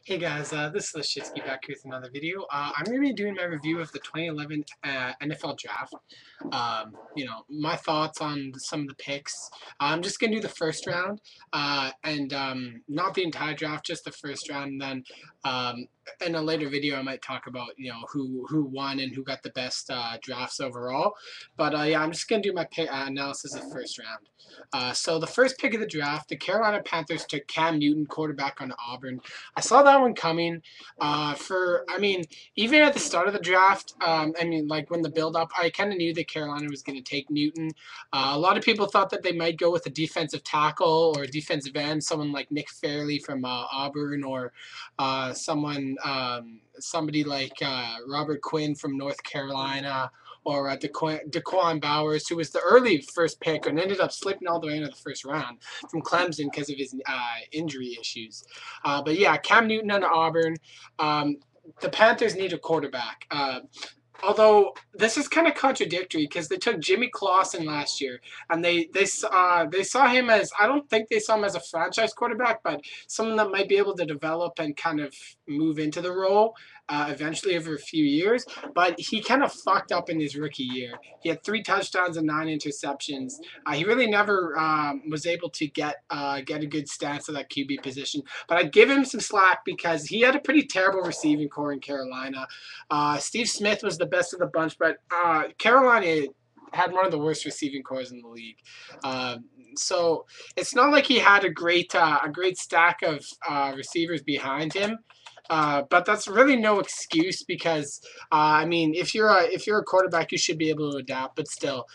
Hey guys, this is Lashitsky back here with another video. I'm going to be doing my review of the 2011 NFL Draft. My thoughts on some of the picks. I'm just going to do the first round, and not the entire draft, just the first round. And then in a later video, I might talk about who won and who got the best drafts overall. But yeah, I'm just going to do my pick, analysis of first round. So the first pick of the draft, the Carolina Panthers took Cam Newton, quarterback on Auburn. I saw that one coming. Even at the start of the draft, like when the build-up, I kind of knew that Carolina was going to take Newton. A lot of people thought that they might go with a defensive tackle or a defensive end, someone like Nick Fairley from Auburn, or somebody like Robert Quinn from North Carolina, or Daquan Bowers, who was the early first pick and ended up slipping all the way into the first round from Clemson because of his injury issues. But yeah, Cam Newton on Auburn. The Panthers need a quarterback. Although this is kind of contradictory because they took Jimmy Clausen last year, and they saw him as, I don't think they saw him as a franchise quarterback, but someone that might be able to develop and kind of move into the role eventually over a few years. But he kind of fucked up in his rookie year. He had 3 touchdowns and 9 interceptions. He really never was able to get a good stance at that QB position. But I'd give him some slack because he had a pretty terrible receiving core in Carolina. Steve Smith was the best of the bunch, but Carolina had one of the worst receiving cores in the league. So it's not like he had a great stack of receivers behind him. But that's really no excuse because if you're a quarterback, you should be able to adapt. But still,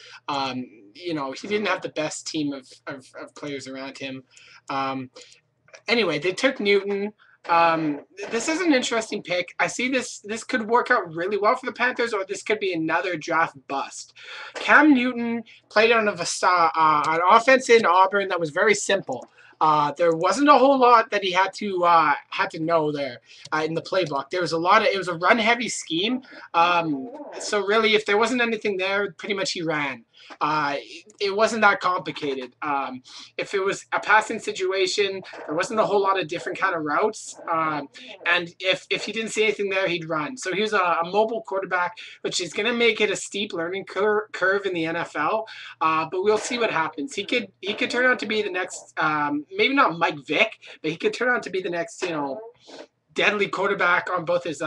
he didn't have the best team of players around him. Anyway, they took Newton. This is an interesting pick. I see this could work out really well for the Panthers, or this could be another draft bust. Cam Newton played on an offense in Auburn that was very simple. There wasn't a whole lot that he had to know there in the playbook. It was a run heavy scheme. So really, if there wasn't anything there, pretty much he ran. It wasn't that complicated. If it was a passing situation, there wasn't a whole lot of different kind of routes. And if he didn't see anything there, he'd run. So he was a mobile quarterback, which is going to make it a steep learning curve in the NFL. But we'll see what happens. He could turn out to be the next, maybe not Mike Vick, but he could turn out to be the next, deadly quarterback on both his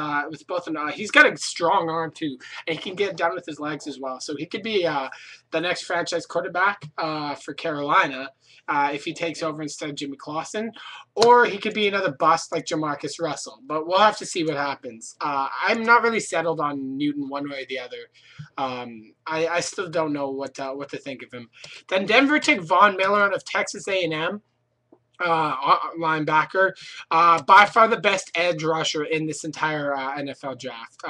he's got a strong arm too, and he can get down with his legs as well. So he could be the next franchise quarterback for Carolina if he takes over instead of Jimmy Clausen, or he could be another bust like Jamarcus Russell. But we'll have to see what happens. I'm not really settled on Newton one way or the other. I still don't know what to think of him. Then Denver took Von Miller out of Texas A&M. Linebacker, by far the best edge rusher in this entire NFL draft.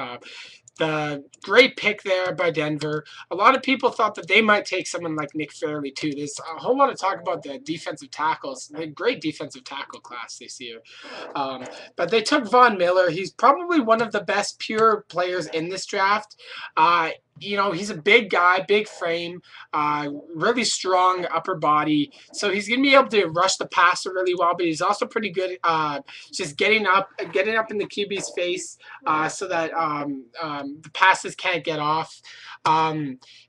The great pick there by Denver. A lot of people thought that they might take someone like Nick Fairley too. There's a whole lot of talk about the defensive tackles, the great defensive tackle class this year. But they took Von Miller. He's probably one of the best pure players in this draft. He's a big guy, big frame, really strong upper body. So he's going to be able to rush the passer really well, but he's also pretty good just getting up in the QB's face so that the passes can't get off.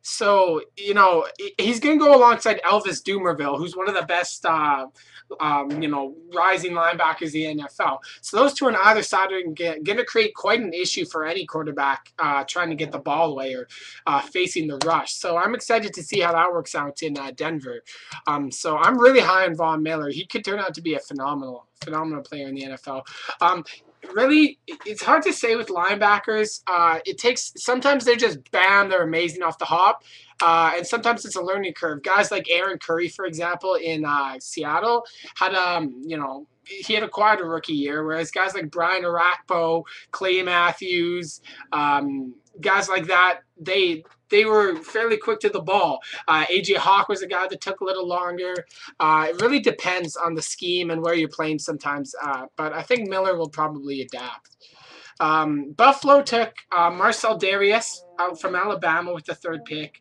So he's going to go alongside Elvis Dumervil, who's one of the best rising linebackers in the NFL. So those two on either side are going to create quite an issue for any quarterback trying to get the ball away or facing the rush. So I'm excited to see how that works out in Denver. So I'm really high on Von Miller. He could turn out to be a phenomenal player in the NFL. Really, it's hard to say with linebackers. Sometimes they're just bam, they're amazing off the hop. And sometimes it's a learning curve. Guys like Aaron Curry, for example, in Seattle, had he had acquired a rookie year, whereas guys like Brian Orakpo, Clay Matthews, guys like that, they were fairly quick to the ball. A.J. Hawk was a guy that took a little longer. It really depends on the scheme and where you're playing sometimes. But I think Miller will probably adapt. Buffalo took Marcel Darius out from Alabama with the 3rd pick.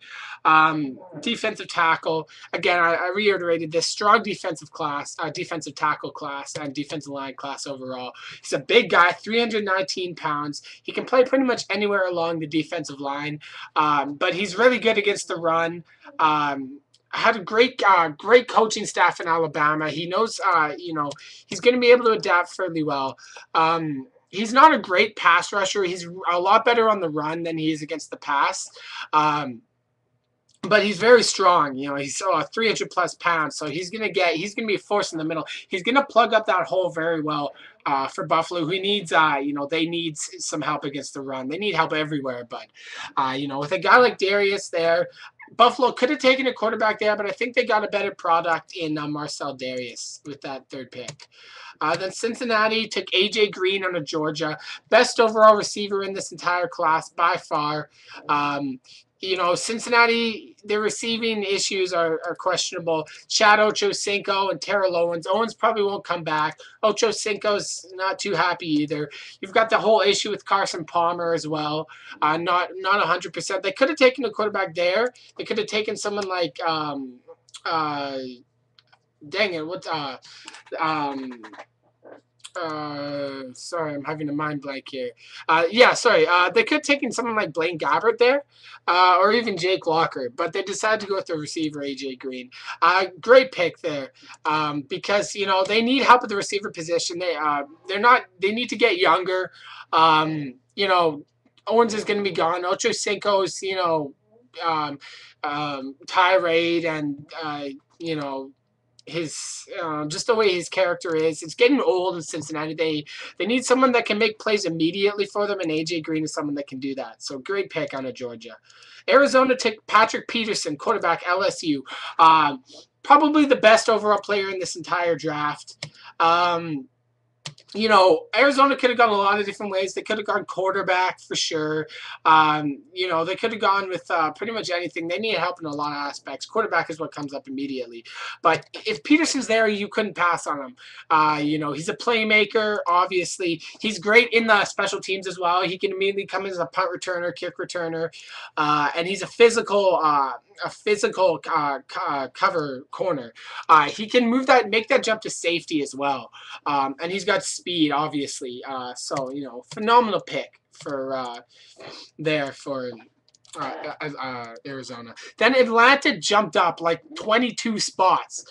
Defensive tackle. Again, I reiterated this strong defensive tackle class, and defensive line class overall. He's a big guy, 319 pounds. He can play pretty much anywhere along the defensive line, but he's really good against the run. Had a great coaching staff in Alabama. He knows, he's going to be able to adapt fairly well. He's not a great pass rusher. He's a lot better on the run than he is against the pass. But he's very strong. He's 300 plus pounds, so he's gonna be a force in the middle. He's gonna plug up that hole very well for Buffalo, who needs they need some help against the run. They need help everywhere, but with a guy like Darius there, Buffalo could have taken a quarterback there, but I think they got a better product in Marcel Darius with that 3rd pick. Then Cincinnati took A.J. Green out of Georgia. Best overall receiver in this entire class by far. Cincinnati, their receiving issues are questionable. Chad Ochocinco and Terrell Owens. Owens probably won't come back. Ochocinco's not too happy either. You've got the whole issue with Carson Palmer as well. Not 100%. They could have taken a quarterback there. They could have taken someone like dang it, what's sorry, I'm having a mind blank here. They could have taken someone like Blaine Gabbert there, or even Jake Locker, but they decided to go with the receiver AJ Green. Great pick there, because they need help at the receiver position. They need to get younger. Owens is going to be gone. Ochocinco's tirade and his just the way his character is. It's getting old in Cincinnati. They need someone that can make plays immediately for them, and AJ Green is someone that can do that. So great pick out of Georgia. Arizona took Patrick Peterson, quarterback, LSU. Probably the best overall player in this entire draft. Arizona could have gone a lot of different ways. They could have gone quarterback for sure. They could have gone with pretty much anything. They need help in a lot of aspects. Quarterback is what comes up immediately. But if Peterson's there, you couldn't pass on him. He's a playmaker, obviously. He's great in the special teams as well. He can immediately come in as a punt returner, kick returner. And he's a physical cover corner. He can make that jump to safety as well. And he's got speed, obviously. Phenomenal pick for Arizona. Then Atlanta jumped up like 22 spots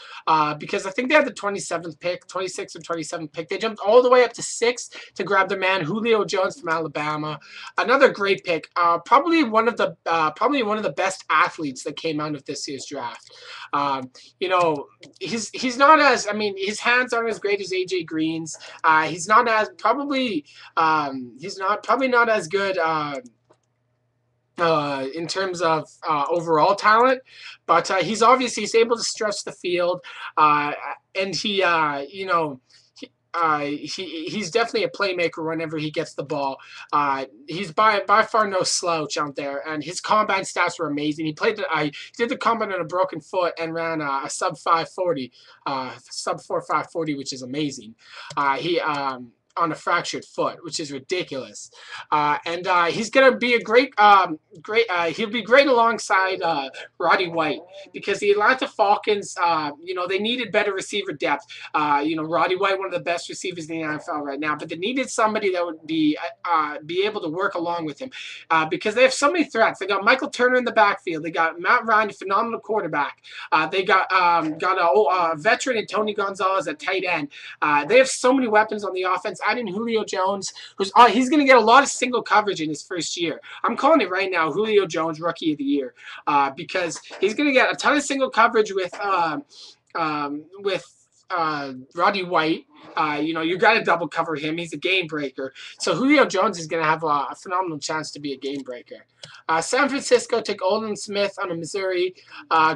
because I think they had the 27th pick, 26th or 27th pick. They jumped all the way up to 6th to grab their man Julio Jones from Alabama. Another great pick. Probably one of the best athletes that came out of this year's draft. He's not as, his hands aren't as great as AJ Green's. He's not as probably not as good in terms of overall talent, but he's able to stretch the field, and he's definitely a playmaker whenever he gets the ball. He's by far no slouch out there, and his combine stats were amazing. He did the combine on a broken foot and ran a sub 540, sub 4.540, which is amazing. On a fractured foot, which is ridiculous. And he's going to be a he'll be great alongside Roddy White, because the Atlanta Falcons, they needed better receiver depth. Roddy White, one of the best receivers in the NFL right now, but they needed somebody that would be able to work along with him, because they have so many threats. They got Michael Turner in the backfield. They got Matt Ryan, a phenomenal quarterback. They got a veteran in Tony Gonzalez at tight end. They have so many weapons on the offense. Adding Julio Jones, he's going to get a lot of single coverage in his first year. I'm calling it right now, Julio Jones, Rookie of the Year, because he's going to get a ton of single coverage with Roddy White. You got to double cover him. He's a game breaker. So Julio Jones is going to have a phenomenal chance to be a game breaker. San Francisco took Olin Smith out of Missouri.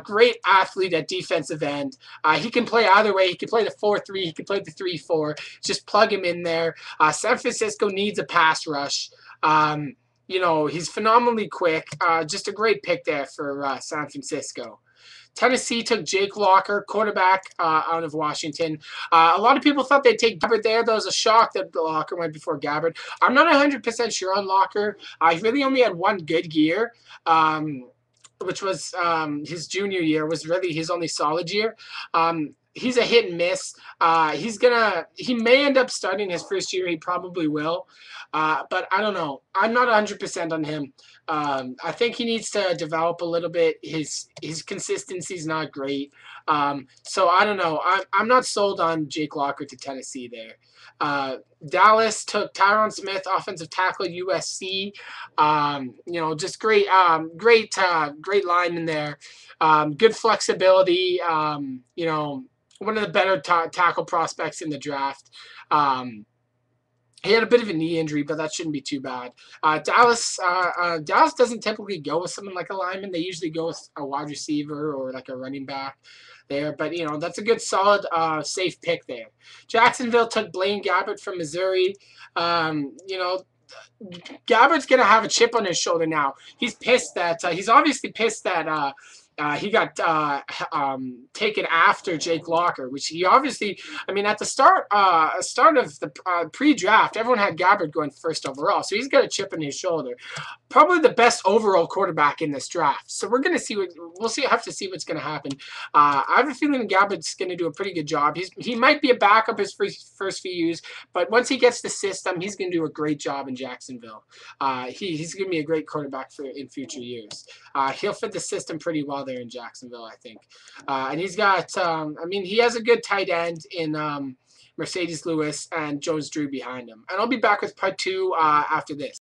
Great athlete at defensive end. He can play either way. He can play the 4-3. He can play the 3-4. Just plug him in there. San Francisco needs a pass rush. He's phenomenally quick. Just a great pick there for San Francisco. Tennessee took Jake Locker, quarterback out of Washington. A lot of people thought they'd take Gabbard there. That was a shock that Locker went before Gabbard. I'm not 100% sure on Locker. He really only had one good year, which was his junior year, was really his only solid year. He's a hit and miss. He may end up starting his first year. He probably will. But I don't know. I'm not 100% on him. I think he needs to develop a little bit. His consistency is not great. So I don't know. I'm not sold on Jake Locker to Tennessee there. Dallas took Tyron Smith, offensive tackle, USC. Just great lineman there. Good flexibility. One of the better tackle prospects in the draft. He had a bit of a knee injury, but that shouldn't be too bad. Dallas doesn't typically go with someone like a lineman. They usually go with a wide receiver or like a running back there. But, that's a good, solid, safe pick there. Jacksonville took Blaine Gabbert from Missouri. Gabbard's going to have a chip on his shoulder now. He's pissed that he's obviously pissed that he got taken after Jake Locker, which he obviously, at the start of the pre-draft, everyone had Gabbard going first overall, so he's got a chip on his shoulder. Probably the best overall quarterback in this draft. So we're going to see have to see what's going to happen. I have a feeling Gabbard's going to do a pretty good job. He might be a backup his first few years, but once he gets the system, he's going to do a great job in Jacksonville. He's going to be a great quarterback in future years. He'll fit the system pretty well there in Jacksonville, I think. And he's got, he has a good tight end in Mercedes Lewis and Jones Drew behind him. And I'll be back with part 2 after this.